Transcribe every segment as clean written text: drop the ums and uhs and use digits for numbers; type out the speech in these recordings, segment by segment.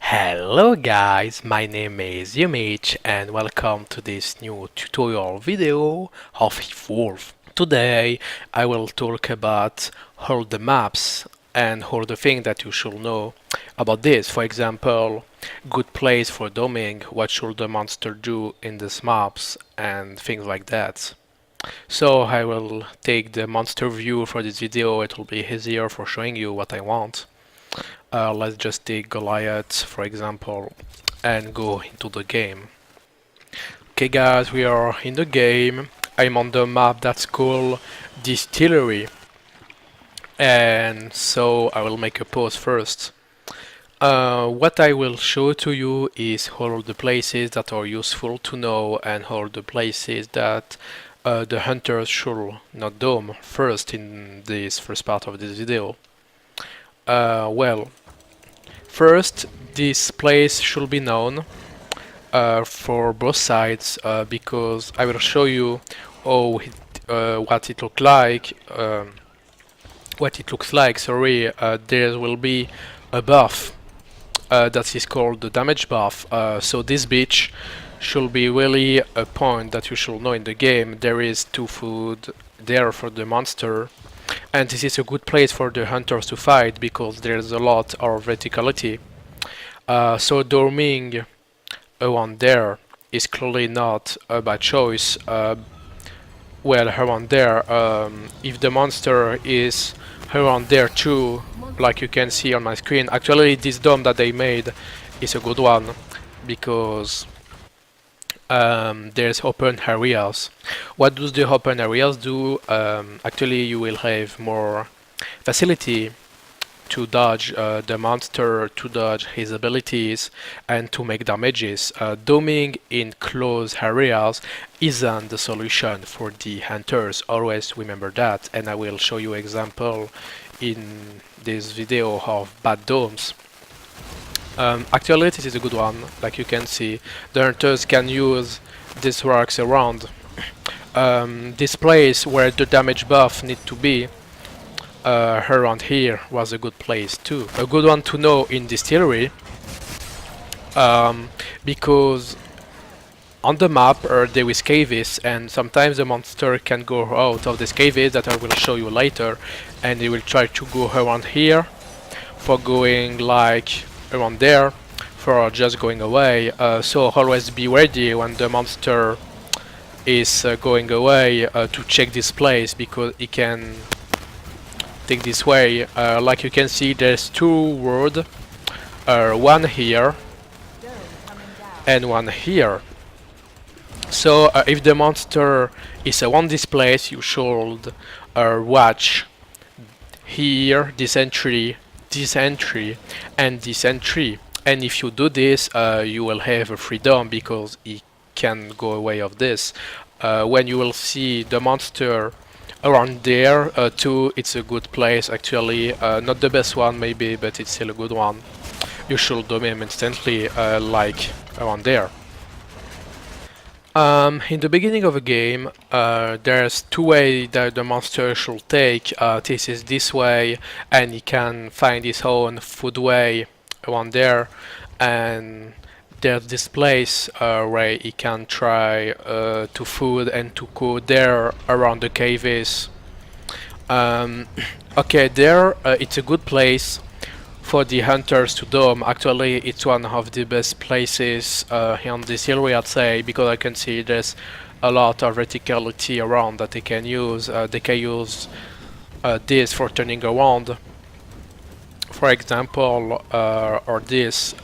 Hello guys, my name is Yumich and welcome to this new tutorial video of Evolve. Today I will talk about all the maps and all the things that you should know about this. For example, good place for doming, what should the monster do in these maps and things like that. So I will take the monster view for this video, it will be easier for showing you what I want. Let's just take Goliath, for example, and go into the game. Okay guys, we are in the game. I'm on the map that's called Distillery. And so I will make a pause first. What I will show to you is all the places that are useful to know and all the places that the hunters should not dome first in this first part of this video. Well, first, this place should be known for both sides because I will show you what it looks like. Sorry, there will be a buff that is called the damage buff. So this beach should be really a point that you should know in the game. There is 2 food there for the monster. And this is a good place for the hunters to fight because there's a lot of verticality. So dorming around there is clearly not a bad choice. Well, around there, if the monster is around there too, like you can see on my screen, actually this dome that they made is a good one because there's open areas. What does the open areas do? Actually, you will have more facility to dodge the monster, to dodge his abilities, and to make damages. Doming in close areas isn't the solution for the hunters. Always remember that, and I will show you example in this video of bad domes. Actually, this is a good one. Like you can see, the hunters can use these rocks around. This place where the damage buff need to be around here was a good place too. A good one to know in Distillery because on the map there is caves and sometimes the monster can go out of these caves that I will show you later, and they will try to go around here for going like around there for just going away. So always be ready when the monster is going away to check this place because it can take this way. Like you can see, there's 2 words, one here and one here. So if the monster is around this place, you should watch here, this entry, and this entry. And if you do this, you will have a freedom because it can go away of this. When you will see the monster around there too, it's a good place actually. Not the best one maybe, but it's still a good one. You should dome him instantly like around there. In the beginning of a game, there's 2 ways that the monster should take. This is this way, and he can find his own food way around there, and there's this place where he can try to food and to go there around the caves. Okay, there it's a good place for the hunters to dome. Actually, it's one of the best places in this area, I'd say, because I can see there's a lot of verticality around that they can use. They can use this for turning around, for example, or this.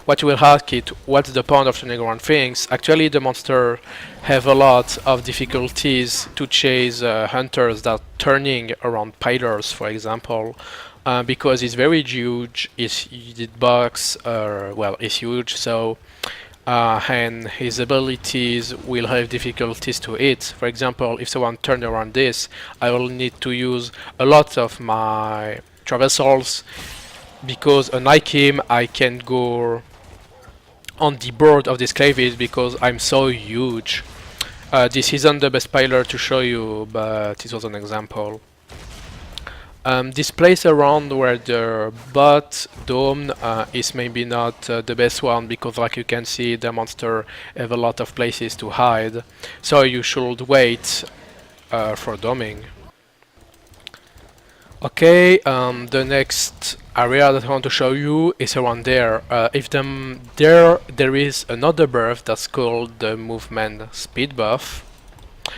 What you will ask it, what's the point of turning around things? Actually, the monster have a lot of difficulties to chase hunters that turning around pillars, for example. Because it's very huge, his box, well, is huge, so and his abilities will have difficulties to hit. For example, if someone turns around this, I will need to use a lot of my traversals because unlike him, I can go on the board of this caves because I'm so huge. This isn't the best pillar to show you, but this was an example. This place around where the bot dome is maybe not the best one, because like you can see, the monster have a lot of places to hide, so you should wait for doming. Okay, the next area that I want to show you is around there. If there is another buff that's called the movement speed buff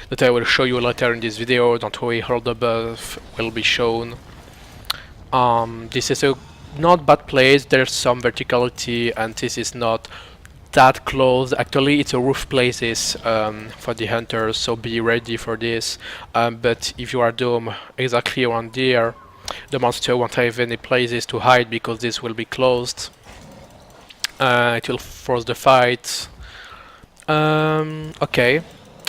that I will show you later in this video. Don't worry, all the buff will be shown. This is a not bad place. There's some verticality, and this is not that close. Actually, it's a roof places for the hunters, so be ready for this. But if you are doomed exactly around there, the monster won't have any places to hide because this will be closed. It will force the fight. Okay,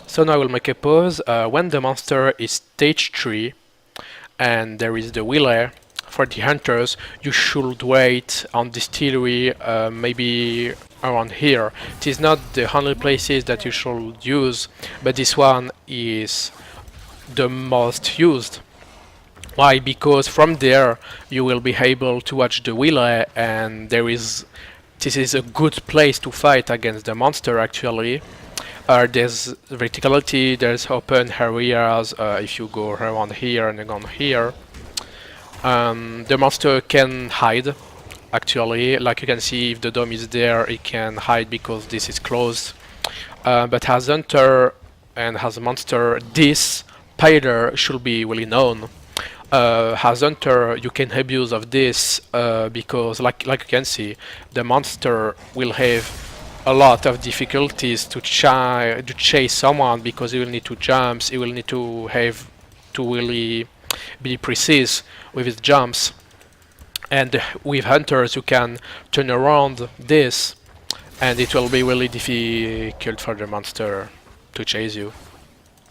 so now I will make a pause. When the monster is stage 3 and there is the wheeler, for the hunters, you should wait on Distillery, maybe around here. It is not the only places that you should use, but this one is the most used. Why? Because from there you will be able to watch the wheeler, and this is a good place to fight against the monster actually. There's verticality, there's open areas if you go around here and on here. The monster can hide actually, like you can see, if the dome is there it can hide because this is closed. But as hunter and as a monster, this pillar should be really known. As hunter you can abuse of this because like you can see, the monster will have a lot of difficulties to chase someone, because he will need to jump, he will need to have to really be precise with his jumps. And with hunters you can turn around this and it will be really difficult for the monster to chase you.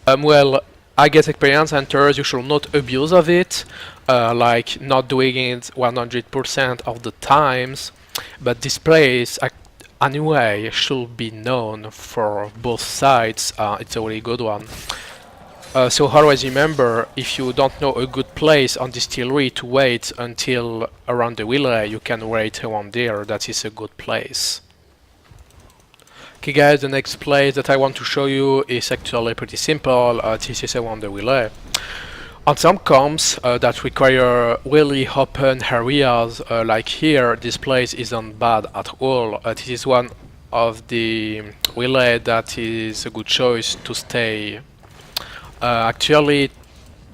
Well, I guess experienced hunters, you should not abuse of it, like not doing it 100% of the times, but this place anyway should be known for both sides. It's a really good one. So always remember, if you don't know a good place on Distillery to wait until around the wheeler, you can wait around there. That is a good place. Okay guys, the next place that I want to show you is actually pretty simple. This is around the wheeler. On some comps that require really open areas, like here, this place isn't bad at all. This is one of the wheeler that is a good choice to stay. Actually,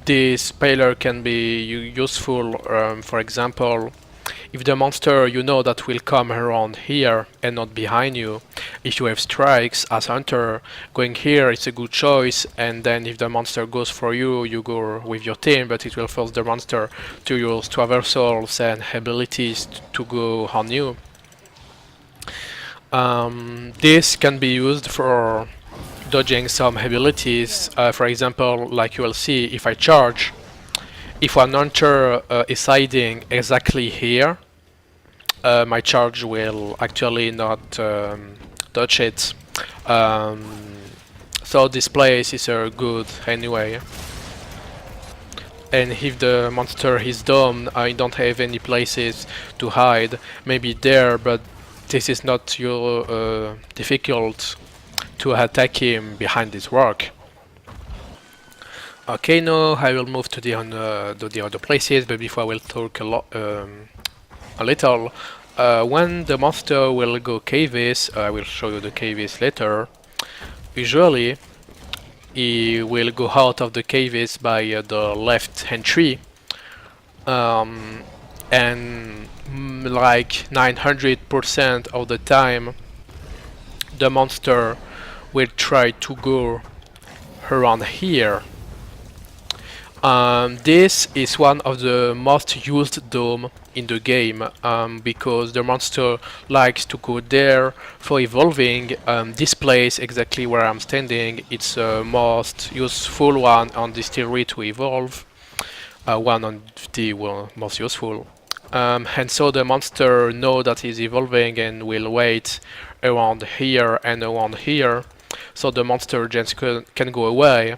this pillar can be useful, for example, if the monster you know that will come around here and not behind you. If you have strikes as hunter, going here is a good choice, and then if the monster goes for you, you go with your team, but it will force the monster to use traversals and abilities to go on you. This can be used for dodging some abilities. For example, like you will see, if I charge, if one hunter is hiding exactly here, my charge will actually not touch it. So this place is good anyway. And if the monster is domed, I don't have any places to hide. Maybe there, but this is not too difficult to attack him behind this rock. Okay, now I will move to the other places, but before I will talk a little. When the monster will go caves, I will show you the caves later. Usually, he will go out of the caves by the left entry, and like 900% of the time, the monster will try to go around here. This is one of the most used dome in the game, because the monster likes to go there for evolving. This place, exactly where I'm standing, it's the most useful one on Distillery to evolve. One of the most useful. And so the monster know that he's evolving and will wait around here and around here. So the monster just can go away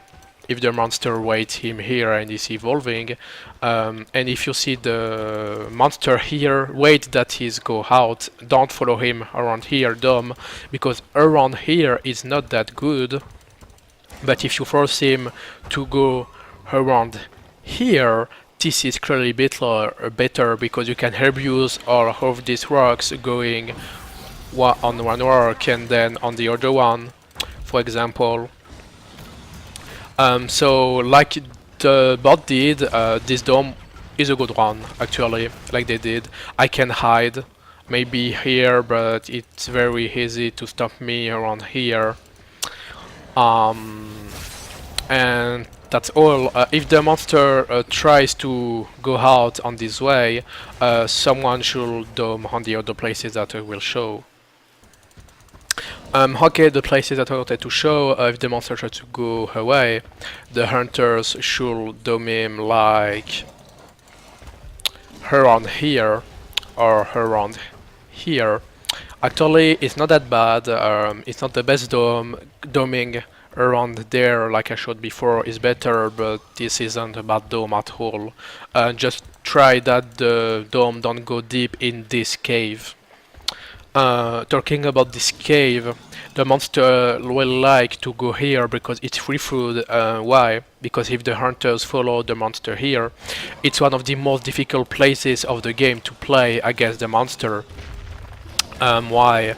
if the monster waits him here and is evolving. And if you see the monster here, wait that he's go out. Don't follow him around here, dumb, because around here is not that good. But if you force him to go around here, this is clearly better because you can abuse all of these rocks going on one rock and then on the other one, for example. So like the bot did, this dome is a good one actually, like they did. I can hide maybe here, but it's very easy to stop me around here. And that's all. If the monster tries to go out on this way, someone should dome on the other places that I will show. Okay, the places that I wanted to show, if the monster tries to go away, the hunters should dome him like around here or around here. Actually, it's not that bad. It's not the best dome. Doming around there, like I showed before, is better, but this isn't a bad dome at all. Just try that the dome don't go deep in this cave. Talking about this cave, the monster will like to go here because it's free food. Why? Because if the hunters follow the monster here, it's one of the most difficult places of the game to play against the monster. Why?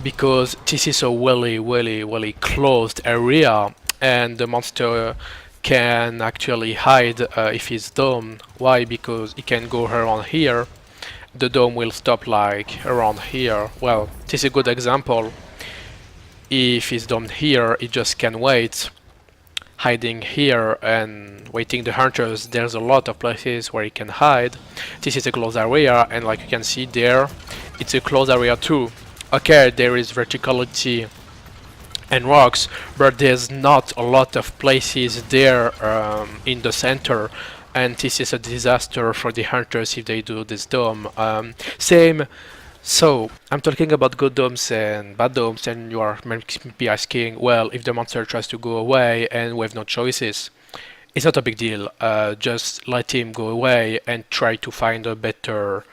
Because this is a really closed area and the monster can actually hide if he's domed. Why? Because he can go around here. The dome will stop like around here. Well, this is a good example. If he's domed here, he just can wait, hiding here and waiting the hunters. There's a lot of places where he can hide. This is a closed area, and like you can see there, it's a closed area too. Okay, there is verticality and rocks, but there's not a lot of places there in the center. And this is a disaster for the hunters if they do this dome. Same. So, I'm talking about good domes and bad domes, and you are maybe asking, well, if the monster tries to go away and we have no choices, it's not a big deal. Just let him go away and try to find a better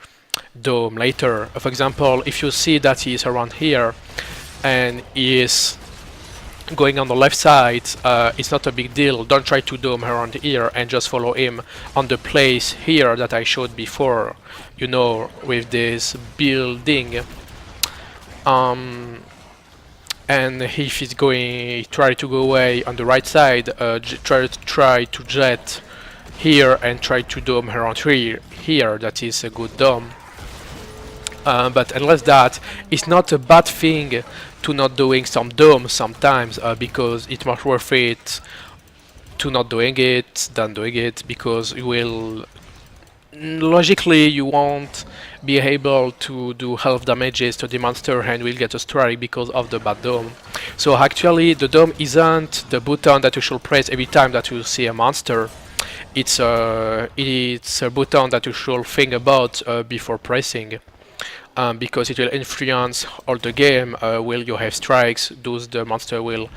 dome later. For example, if you see that he is around here and he is going on the left side, it's not a big deal. Don't try to dome around here and just follow him on the place here that I showed before, you know, with this building. And if he's going try to go away on the right side, try to jet here and try to dome around here. That is a good dome. But unless that, it's not a bad thing to not doing some domes sometimes, because it's much worth it to not doing it than doing it, because you will logically you won't be able to do health damages to the monster and will get a strike because of the bad dome. So actually the dome isn't the button that you should press every time that you see a monster. It's a button that you should think about before pressing. Because it will influence all the game. Will you have strikes? Does the monster will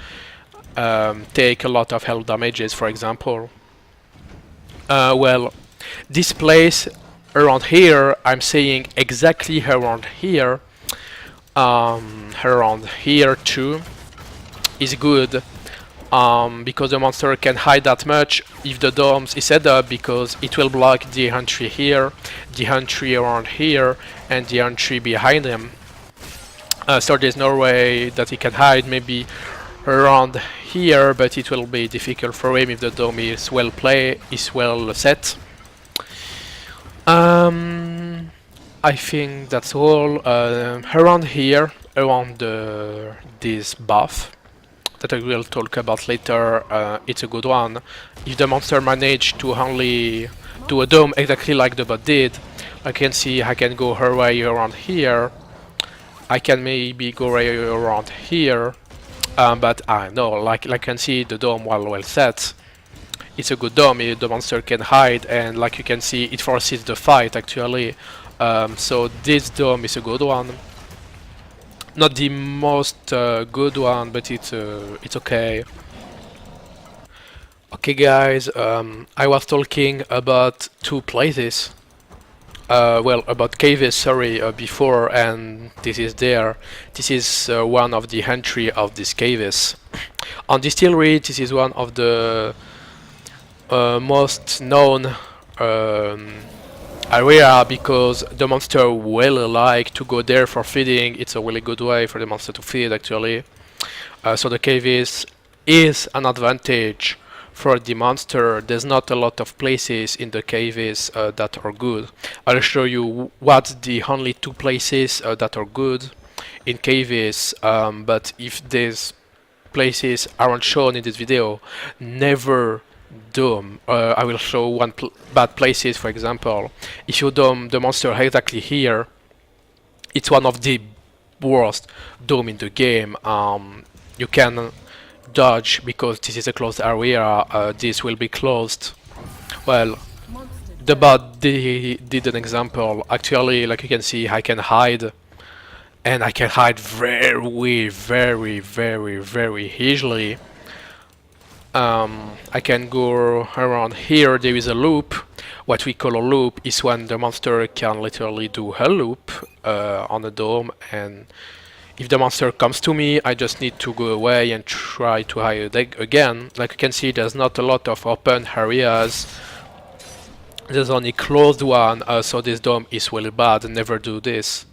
take a lot of health damages, for example? Well, this place around here, I'm saying exactly around here too, is good. Because the monster can hide that much if the dome is set up, because it will block the entry here, the entry around here, and the entry behind him. So there's no way that he can hide, maybe around here, but it will be difficult for him if the dome is well set. I think that's all. Around here, around this buff that I will talk about later, it's a good one. If the monster managed to only do a dome exactly like the bot did, I can see I can go her way around here. I can maybe go right around here, but I know, like I can see the dome well set. It's a good dome. The monster can hide, and like you can see, it forces the fight actually. So this dome is a good one. Not the most good one, but it's okay. Okay guys, I was talking about two places. Well, about caves, sorry, before, and this is there. This is one of the entry of these caves. On Distillery, this is one of the most known um, area because the monster will like to go there for feeding. It's a really good way for the monster to feed actually. So the caves is an advantage for the monster. There's not a lot of places in the caves that are good. I'll show you what the only two places that are good in caves, but if these places aren't shown in this video, never dome. I will show one bad places, for example. If you dome the monster exactly here, it's one of the worst dome in the game. You can dodge because this is a closed area. This will be closed. Well, the bot did an example. Actually, like you can see, I can hide, and I can hide very easily. I can go around here. There is a loop. What we call a loop is when the monster can literally do a loop on the dome, and if the monster comes to me, I just need to go away and try to hide again. Like you can see, there's not a lot of open areas. There's only closed one, so this dome is really bad. Never do this.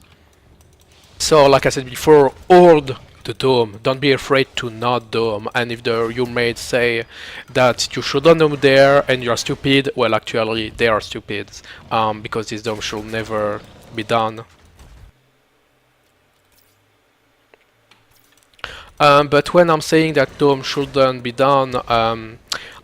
So, like I said before, hold the dome. Don't be afraid to not dome. And if your mates say that you shouldn't dome there and you're stupid, well, actually, they are stupid because this dome should never be done. But when I'm saying that dome shouldn't be done,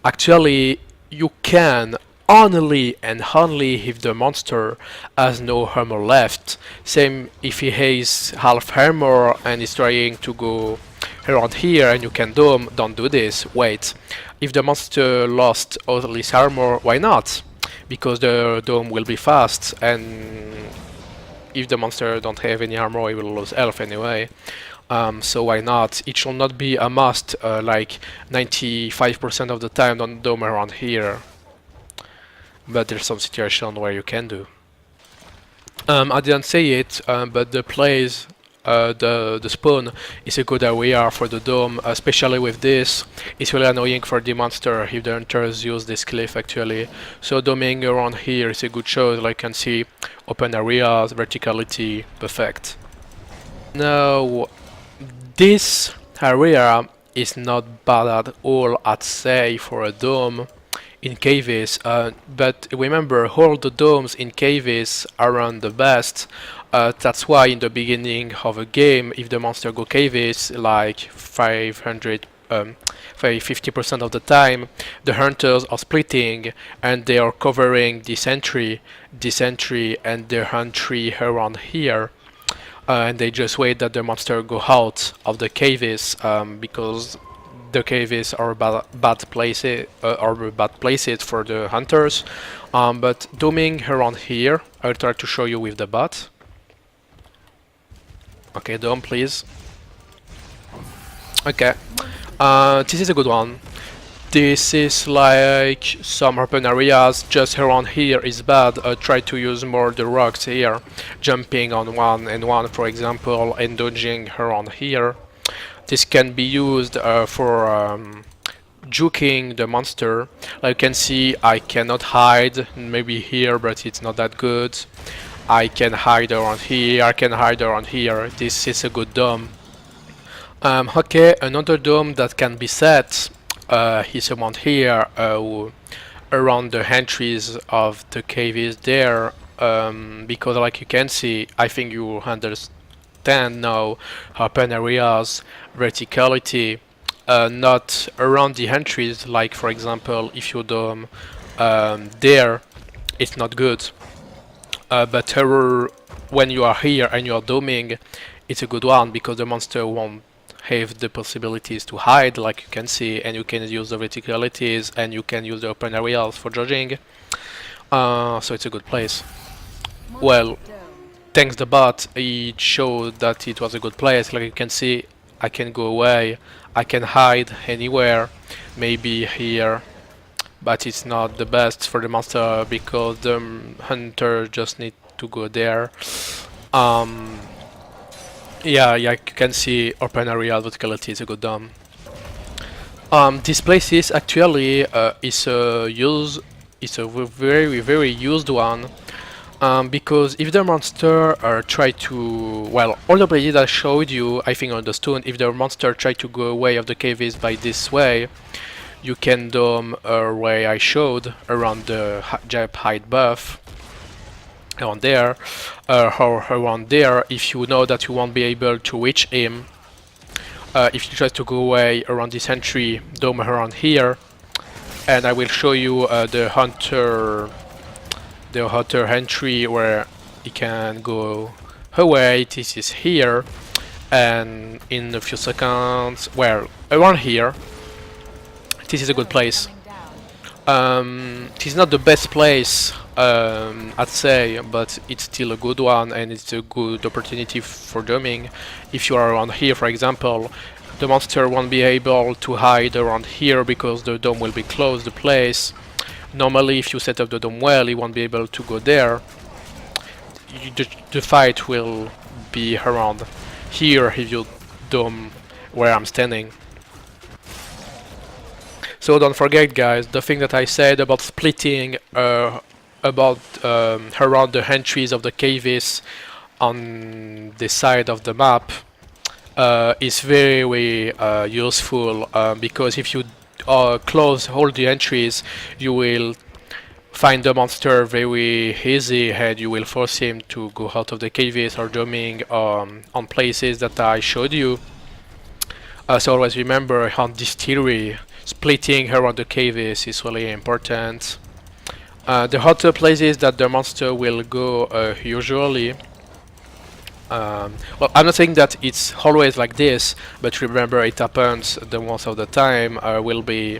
actually you can only and only if the monster has no armor left. Same if he has half armor and is trying to go around here and you can dome, don't do this, wait. If the monster lost all his armor, why not? Because the dome will be fast, and if the monster don't have any armor, he will lose health anyway. So why not? It should not be a must, like 95% of the time don't dome around here. But there's some situation where you can do. I didn't say it, but the place, the spawn is a good area for the dome, especially with this. It's really annoying for the monster if the hunters use this cliff actually. So doming around here is a good choice. Like you can see, open areas, verticality, perfect. Now, this area is not bad at all, I'd say, for a dome in caves, but remember, all the domes in caves aren't the best. That's why in the beginning of a game, if the monster go caves like 50% of the time, the hunters are splitting and they are covering this entry, and the entry around here. And they just wait that the monster go out of the caves because the caves are bad places for the hunters. But doming around here, I'll try to show you with the bot. Okay, dome please. Okay, this is a good one. This is like some open areas. Just around here is bad. Try to use more the rocks here, jumping on one and one, for example, and dodging around here. This can be used for juking the monster. Like you can see, I cannot hide. Maybe here, but it's not that good. I can hide around here. I can hide around here. This is a good dome. Okay, another dome that can be set. Is around here, around the entries of the caves there, because like you can see, I think you understand now, open areas, verticality, not around the entries, like for example if you dome there, it's not good, but when you are here and you are doming, it's a good one because the monster won't have the possibilities to hide, like you can see, and you can use the verticalities and you can use the open areas for judging. So it's a good place. Well, thanks the bot, it showed that it was a good place. Like you can see, I can go away, I can hide anywhere, maybe here, but it's not the best for the monster because the hunter just need to go there. Yeah, you can see open area verticality is a good dome. This place is actually is a very used one. Because if the monster try to, well, all the places I showed you, I think on the stone, if the monster try to go away of the caves by this way, you can dome a way I showed around the giant height buff, around there, or around there, if you know that you won't be able to reach him. If you try to go away around this entry, dome around here, and I will show you the hunter entry where he can go away. This is here, and in a few seconds, well, around here, this is a good place. It is not the best place, I'd say, but it's still a good one, and it's a good opportunity for doming. If you are around here, for example, the monster won't be able to hide around here because the dome will be closed, the place. Normally, if you set up the dome well, he won't be able to go there. The fight will be around here if you dome where I'm standing. So don't forget, guys, the thing that I said about splitting about around the entries of the caves on the side of the map is very useful because if you close all the entries, you will find the monster very easy and you will force him to go out of the caves or doming on places that I showed you. So always remember, on Distillery, splitting around the caves is really important. The other places that the monster will go usually, well, I'm not saying that it's always like this, but remember it happens the most of the time, will be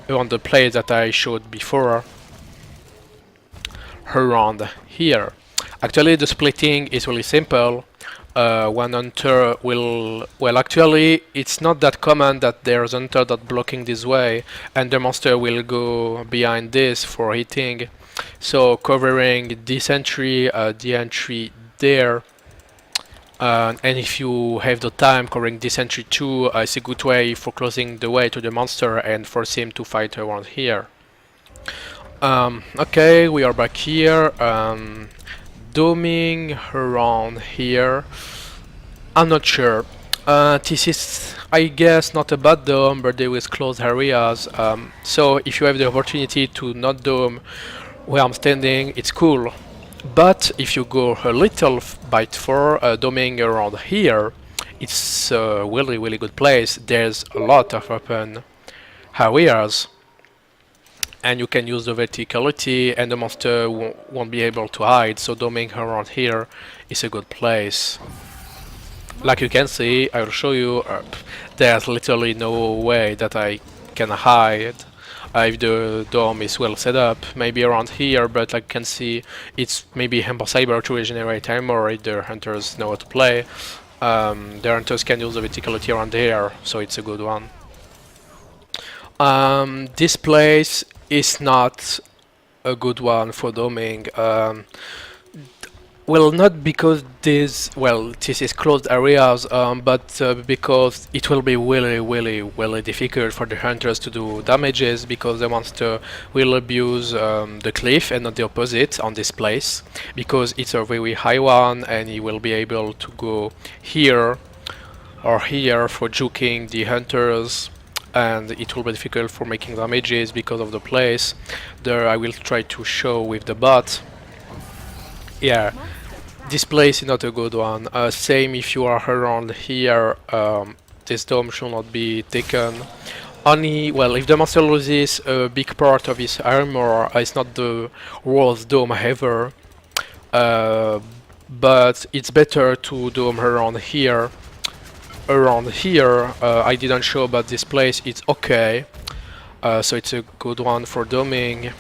around the place that I showed before, around here. Actually, the splitting is really simple. One hunter will, well, actually it's not that common that there's a hunter that blocking this way and the monster will go behind this for hitting. So covering this entry, the entry there, and if you have the time, covering this entry too is a good way for closing the way to the monster and force him to fight around here. Okay, we are back here. Doming around here, I'm not sure. This is, I guess, not a bad dome, but there is closed areas. So if you have the opportunity to not dome where I'm standing, it's cool. But if you go a little bit for doming around here, it's a really good place. There's a lot of open areas, and you can use the verticality and the monster won't be able to hide, so doming around here is a good place. Like you can see, I will show you, there's literally no way that I can hide if the dome is well set up. Maybe around here, but like you can see, it's maybe impossible to regenerate armor if the hunters know how to play. The hunters can use the verticality around here, so it's a good one. This place is not a good one for doming. Well, not because this is closed areas, but because it will be really difficult for the hunters to do damages because the monster will abuse the cliff and not the opposite on this place, because it's a very high one and he will be able to go here or here for juking the hunters, and it will be difficult for making damages because of the place. There I will try to show with the bot. Yeah, this place is not a good one. Same if you are around here, this dome should not be taken. Only, well, if the monster loses a big part of his armor, it's not the worst dome ever. But it's better to dome around here. I didn't show about this place, it's okay. So it's a good one for doming.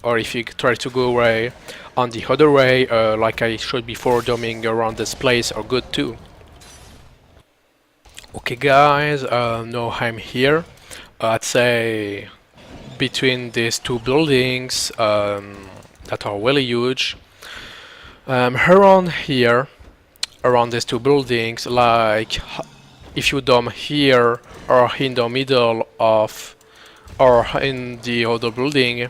Or if you try to go away on the other way, like I showed before, doming around this place are good too. Okay guys, now I'm here. I'd say between these two buildings that are really huge. Around here, around these two buildings, like if you dome here or in the middle of or in the other building,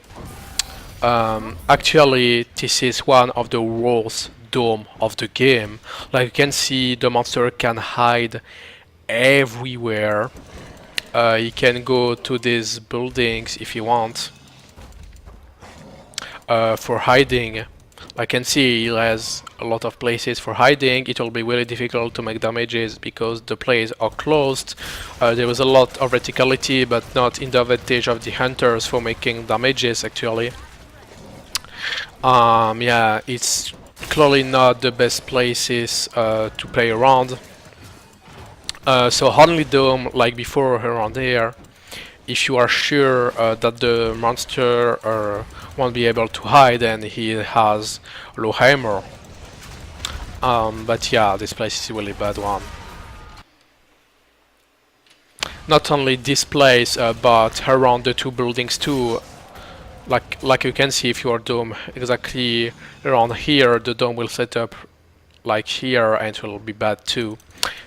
actually this is one of the worst dome of the game. Like you can see, the monster can hide everywhere. You can go to these buildings if you want for hiding. I can see it has a lot of places for hiding. It will be really difficult to make damages because the places are closed. There is a lot of verticality, but not in the advantage of the hunters for making damages actually. Yeah, it's clearly not the best places to play around. So only dome like before around here, if you are sure that the monster won't be able to hide and he has low hammer. But yeah, this place is a really bad one. Not only this place, but around the two buildings too. Like you can see, if you are dome exactly around here, the dome will set up like here, and it will be bad too.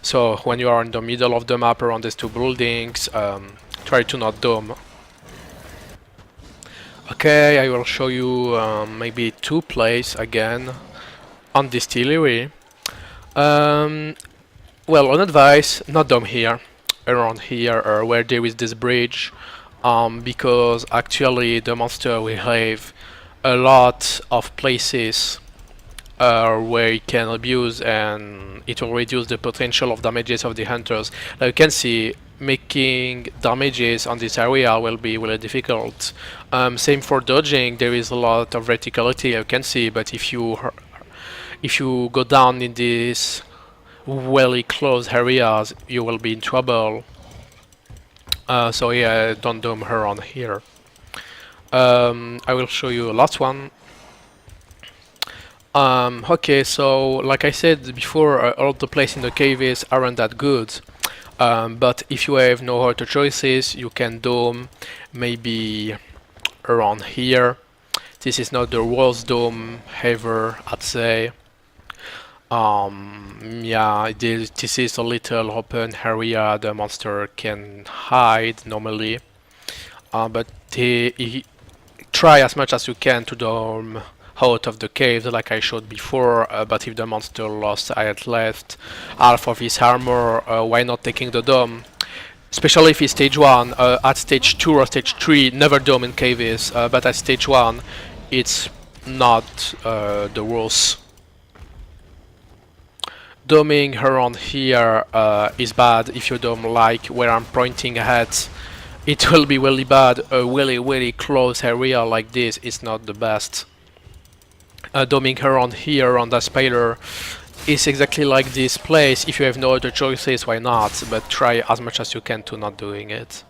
So when you are in the middle of the map around these two buildings, try to not dome. Okay, I will show you maybe two plays again on Distillery. Well, on advice, not dome here, around here, or where there is this bridge, because actually the monster will have a lot of places where it can abuse, and it will reduce the potential of damages of the hunters. Like you can see, making damages on this area will be really difficult. Same for dodging, there is a lot of verticality, you can see, but if you go down in these really close areas, you will be in trouble. So yeah, don't dome her on here. I will show you a last one. Okay, so like I said before, all the places in the caves aren't that good. But if you have no other choices, you can dome maybe around here. This is not the worst dome ever, I'd say. Yeah, this is a little open area the monster can hide normally. But try as much as you can to dome out of the cave, like I showed before. But if the monster lost at left half of his armor, why not taking the dome? Especially if it's stage 1. At stage 2 or stage 3, never dome in caves, but at stage 1 it's not the worst. Doming around here is bad. If you dome like where I'm pointing at, it will be really bad. A really close area like this is not the best. Doming around here on the spider is exactly like this place. If you have no other choices, why not? But try as much as you can to not doing it.